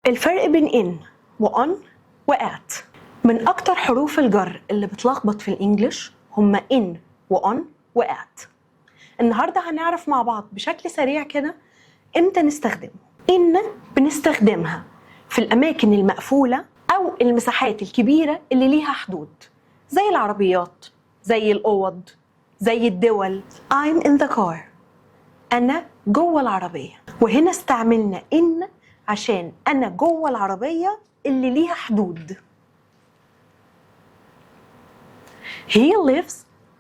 الفرق بين إن وأن وآت. من أكتر حروف الجر اللي بتلخبط في الإنجليش هما إن وأن وآت. النهاردة هنعرف مع بعض بشكل سريع كده إمتى نستخدمه. إن بنستخدمها في الأماكن المقفولة أو المساحات الكبيرة اللي ليها حدود، زي العربيات، زي الأوض، زي الدول. I'm in the car. أنا جوه العربية. وهنا استعملنا إن عشان أنا جوه العربية اللي ليها حدود. He lives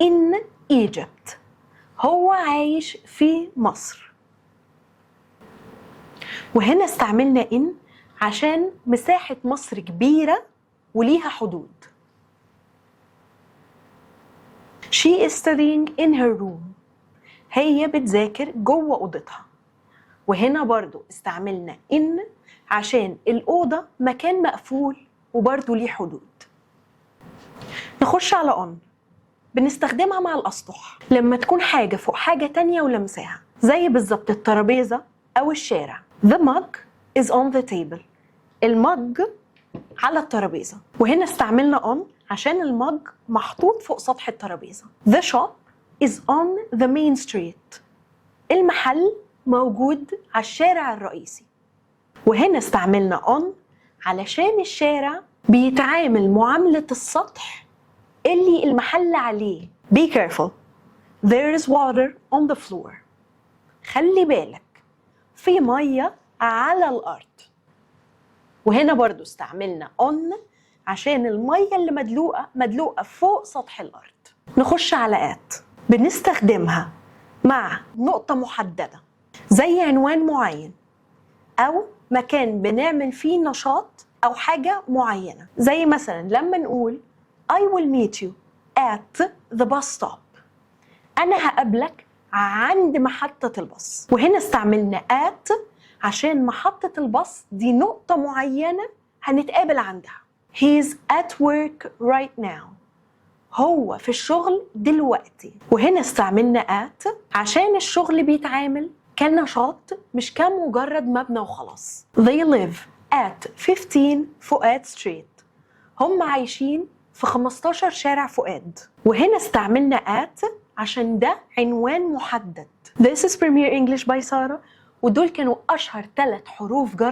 in Egypt. هو عايش في مصر. وهنا استعملنا إن عشان مساحة مصر كبيرة وليها حدود. She is studying in her room. هي بتذاكر جوه أوضتها. وهنا برضو استعملنا إن عشان الأوضة مكان مقفول وبرضو ليه حدود. نخش على أون. بنستخدمها مع الأسطح لما تكون حاجة فوق حاجة تانية ولمساها، زي بالظبط الترابيزة أو الشارع. The mug is on the table. المج على الترابيزة. وهنا استعملنا on عشان المج محطوط فوق سطح الترابيزة. The shop is on the main street. المحل موجود على الشارع الرئيسي. وهنا استعملنا on علشان الشارع بيتعامل معاملة السطح اللي المحل عليه. Be careful. There is water on the floor. خلي بالك في مية على الأرض. وهنا برضو استعملنا on عشان المية اللي مدلوقة فوق سطح الأرض. نخش على at. بنستخدمها مع نقطة محددة، زي عنوان معين أو مكان بنعمل فيه نشاط أو حاجة معينة. زي مثلا لما نقول I will meet you at the bus stop. أنا هقابلك عند محطة الباص. وهنا استعملنا at عشان محطة الباص دي نقطة معينة هنتقابل عندها. He's at work right now. هو في الشغل دلوقتي. وهنا استعملنا at عشان الشغل بيتعامل كنشاط مش كمجرد مبنى وخلاص. They live at 15 فؤاد street. هم عايشين في 15 شارع فؤاد. وهنا استعملنا at عشان ده عنوان محدد. This is Premier English by سارة، ودول كانوا أشهر 3 حروف جر